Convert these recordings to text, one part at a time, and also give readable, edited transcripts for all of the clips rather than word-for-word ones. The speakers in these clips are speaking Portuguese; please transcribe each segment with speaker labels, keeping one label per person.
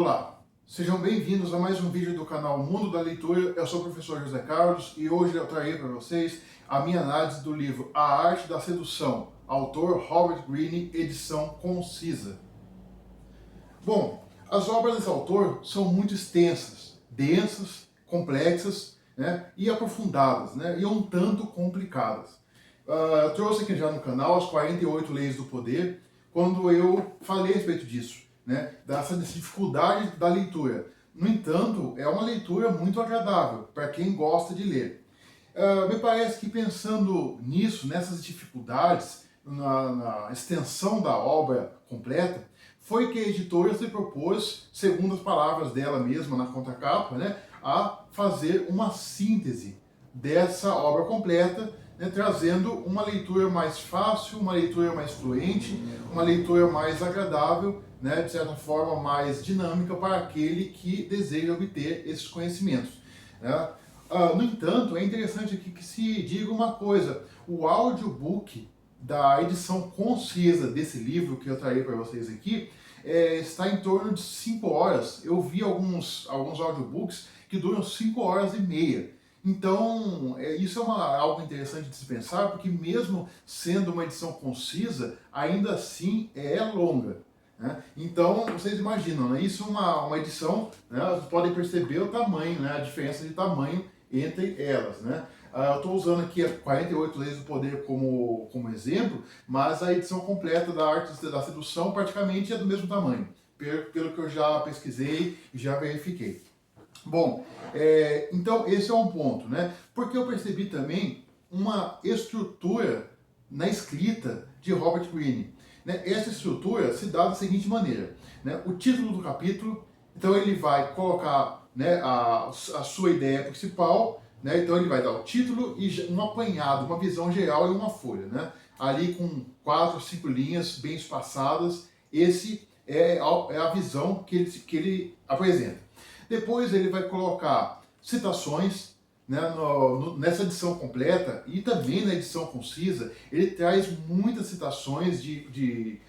Speaker 1: Olá, sejam bem-vindos a mais um vídeo do canal Mundo da Leitura. Eu sou o professor José Carlos e hoje eu trarei para vocês a minha análise do livro A Arte da Sedução, autor Robert Greene, edição concisa. Bom, as obras desse autor são muito extensas, densas, complexas, né, e aprofundadas, né, e um tanto complicadas. Eu trouxe aqui já no canal as 48 Leis do Poder, quando eu falei a respeito disso, né, dessa dificuldade da leitura. No entanto, é uma leitura muito agradável para quem gosta de ler. Me parece que pensando nisso, nessas dificuldades, na extensão da obra completa, foi que a editora se propôs, segundo as palavras dela mesma na contracapa, né, a fazer uma síntese dessa obra completa, né, trazendo uma leitura mais fácil, uma leitura mais fluente, uma leitura mais agradável, né, de certa forma mais dinâmica para aquele que deseja obter esses conhecimentos, né. No entanto, é interessante aqui que se diga uma coisa: o audiobook da edição concisa desse livro que eu trarei para vocês aqui está em torno de 5 horas. Eu vi alguns audiobooks que duram 5 horas e meia. Então, isso é algo interessante de se pensar, porque mesmo sendo uma edição concisa, ainda assim é longa, né? Então, vocês imaginam, né? Isso é uma edição, né? Vocês podem perceber o tamanho, né? A diferença de tamanho entre elas, né? Eu estou usando aqui as 48 Leis do Poder como exemplo, mas a edição completa da Arte da Sedução praticamente é do mesmo tamanho, pelo que eu já pesquisei e já verifiquei. Bom, então esse é um ponto, né? Porque eu percebi também uma estrutura na escrita de Robert Greene, né? Essa estrutura se dá da seguinte maneira, né? O título do capítulo, então ele vai colocar, né, a sua ideia principal, né? Então ele vai dar o título e um apanhado, uma visão geral e uma folha, né? Ali com 4 ou 5 linhas bem espaçadas. Esse é a visão que ele apresenta. Depois ele vai colocar citações, né, nessa edição completa e também na edição concisa. Ele traz muitas citações de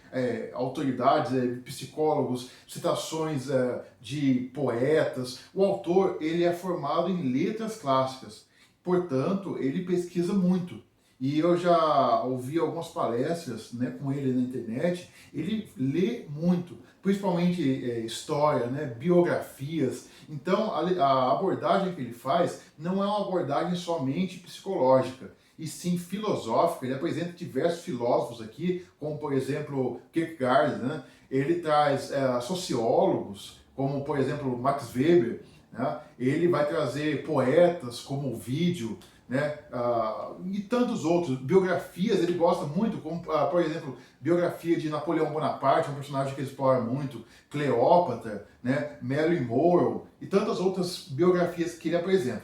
Speaker 1: autoridades, psicólogos, citações de poetas. O autor ele é formado em letras clássicas, portanto ele pesquisa muito. E eu já ouvi algumas palestras, né, com ele na internet. Ele lê muito, principalmente história, né, biografias. Então a abordagem que ele faz não é uma abordagem somente psicológica, e sim filosófica. Ele apresenta diversos filósofos aqui, como por exemplo Kierkegaard, né? Ele traz sociólogos, como por exemplo Max Weber, né? Ele vai trazer poetas como Ovídio, né? E tantos outros. Biografias ele gosta muito, como por exemplo, biografia de Napoleão Bonaparte, um personagem que ele explora muito, Cleópatra, né? Marilyn Monroe e tantas outras biografias que ele apresenta,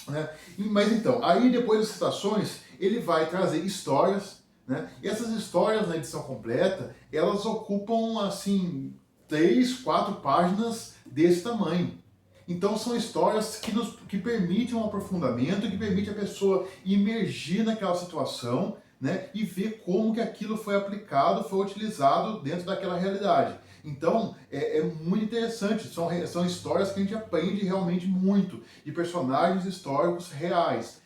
Speaker 1: né? Mas então, aí depois das citações, ele vai trazer histórias, né? E essas histórias na edição completa, elas ocupam assim 3, 4 páginas desse tamanho. Então são histórias que permitem um aprofundamento, que permite a pessoa imergir naquela situação, né, e ver como que aquilo foi aplicado, foi utilizado dentro daquela realidade. Então é muito interessante, são histórias que a gente aprende realmente muito, de personagens históricos reais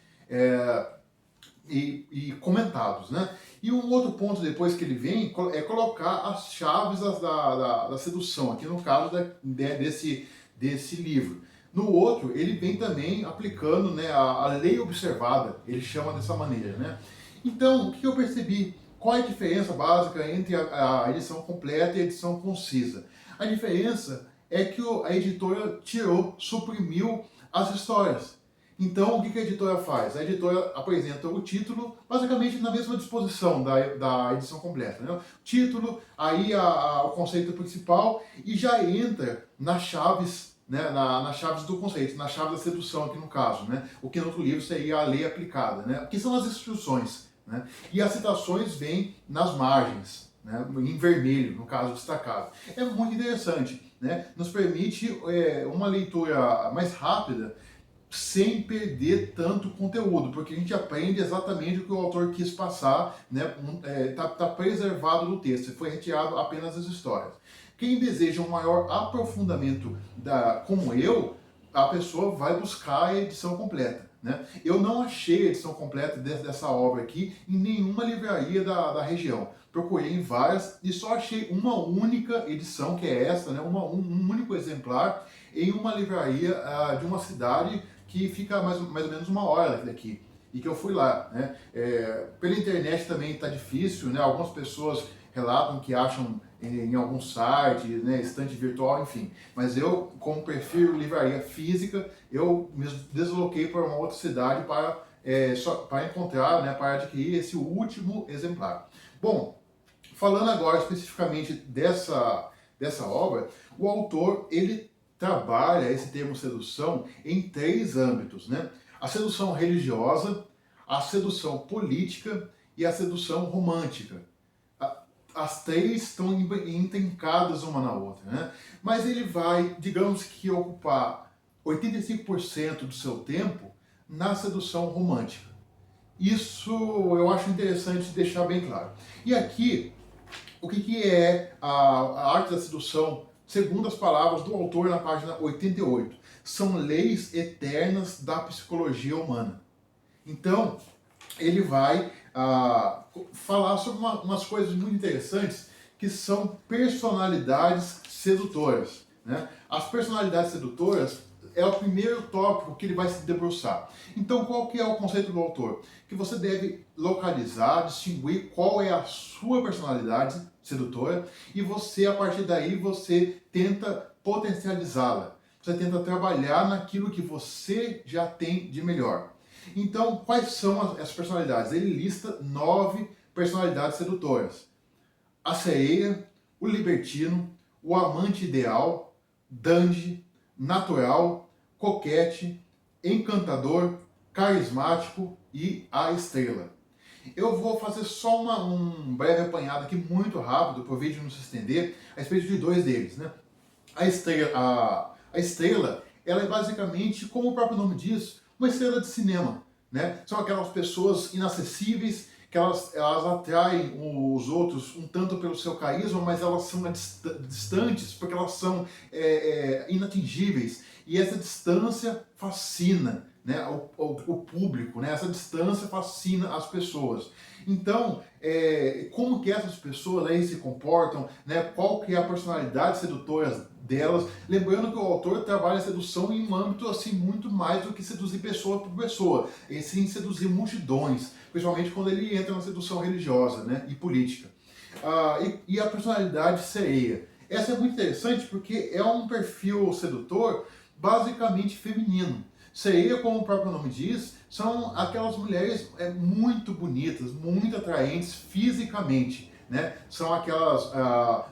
Speaker 1: e comentados, né? E um outro ponto depois que ele vem é colocar as chaves da sedução, aqui no caso desse livro. No outro, ele vem também aplicando, né, a lei observada, ele chama dessa maneira, né? Então, o que eu percebi? Qual é a diferença básica entre a edição completa e a edição concisa? A diferença é que a editora suprimiu as histórias. Então, o que a editora faz? A editora apresenta o título, basicamente na mesma disposição da edição completa, né? Título, aí o conceito principal, e já entra nas chaves, né, nas chaves do conceito, na chave da sedução aqui no caso, né? O que no outro livro seria a lei aplicada, né? Que são as instruções, né? E as citações vêm nas margens, né, em vermelho, no caso destacado. É muito interessante, né? Nos permite uma leitura mais rápida, sem perder tanto conteúdo, porque a gente aprende exatamente o que o autor quis passar, né? Tá preservado no texto, foi retirado apenas as histórias. Quem deseja um maior aprofundamento como eu, a pessoa vai buscar a edição completa, né? Eu não achei a edição completa dessa obra aqui em nenhuma livraria da região. Procurei em várias e só achei uma única edição, que é essa, né? Um único exemplar em uma livraria de uma cidade que fica mais ou menos 1 hora daqui. E que eu fui lá, né? Pela internet também está difícil, né? Algumas pessoas relatam que acham em algum site, né, estante virtual, enfim. Mas eu, como prefiro livraria física, eu me desloquei para uma outra cidade para encontrar, né, para adquirir esse último exemplar. Bom, falando agora especificamente dessa obra, o autor ele trabalha esse termo sedução em 3 âmbitos, né? A sedução religiosa, a sedução política e a sedução romântica. As 3 estão intrincadas uma na outra, né? Mas ele vai, digamos que, ocupar 85% do seu tempo na sedução romântica. Isso eu acho interessante deixar bem claro. E aqui, o que é a arte da sedução, segundo as palavras do autor na página 88? São leis eternas da psicologia humana. Então, ele vai falar sobre umas coisas muito interessantes que são personalidades sedutoras, né? As personalidades sedutoras é o primeiro tópico que ele vai se debruçar. Então, qual que é o conceito do autor? Que você deve localizar, distinguir qual é a sua personalidade sedutora e você, a partir daí, você tenta potencializá-la. Você tenta trabalhar naquilo que você já tem de melhor. Então, quais são as personalidades? Ele lista 9 personalidades sedutoras. A sereia, o libertino, o amante ideal, dandy, natural, coquete, encantador, carismático e a estrela. Eu vou fazer só um breve apanhado aqui, muito rápido, para o vídeo não se estender, a respeito de 2 deles, né? A estrela, ela é basicamente, como o próprio nome diz, uma estrela de cinema, né? São aquelas pessoas inacessíveis, que elas atraem os outros um tanto pelo seu carisma, mas elas são distantes porque elas são inatingíveis. E essa distância fascina, né, o público, né? Essa distância fascina as pessoas. Então, como que essas pessoas aí se comportam, né? Qual que é a personalidade sedutora delas? Lembrando que o autor trabalha a sedução em um âmbito assim muito mais do que seduzir pessoa por pessoa, e sim seduzir multidões, principalmente quando ele entra na sedução religiosa, né, e política. E a personalidade sereia. Essa é muito interessante porque é um perfil sedutor basicamente feminino. Sereia, como o próprio nome diz, são aquelas mulheres muito bonitas, muito atraentes fisicamente, né? São aquelas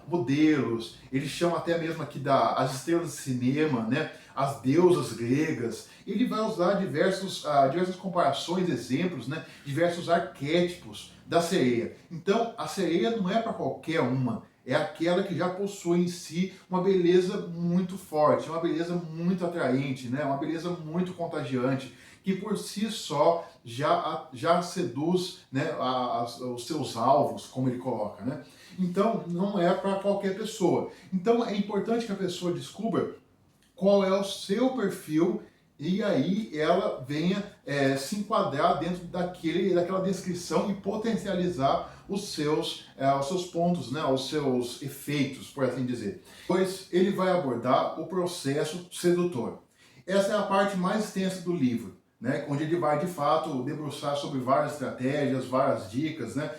Speaker 1: modelos, eles chamam até mesmo aqui as estrelas de cinema, né? As deusas gregas. Ele vai usar diversas comparações, exemplos, né? Diversos arquétipos da sereia. Então, a sereia não é para qualquer uma. É aquela que já possui em si uma beleza muito forte, uma beleza muito atraente, né? Uma beleza muito contagiante, que por si só já seduz, né, os seus alvos, como ele coloca, né? Então, não é para qualquer pessoa. Então, é importante que a pessoa descubra qual é o seu perfil e aí ela venha se enquadrar dentro daquela descrição e potencializar os seus pontos, né, os seus efeitos, por assim dizer. Depois ele vai abordar o processo sedutor. Essa é a parte mais extensa do livro, né, onde ele vai de fato debruçar sobre várias estratégias, várias dicas, né,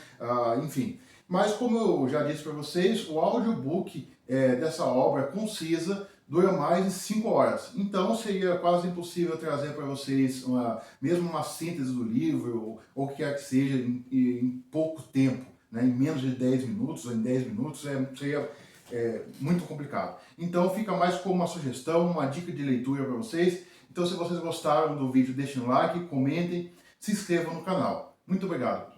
Speaker 1: enfim. Mas como eu já disse para vocês, o audiobook dessa obra concisa dura mais de 5 horas. Então seria quase impossível trazer para vocês mesmo uma síntese do livro, ou o que quer que seja, em pouco tempo, né? Em menos de 10 minutos, ou em 10 minutos, seria muito complicado. Então fica mais como uma sugestão, uma dica de leitura para vocês. Então se vocês gostaram do vídeo, deixem um like, comentem, se inscrevam no canal. Muito obrigado!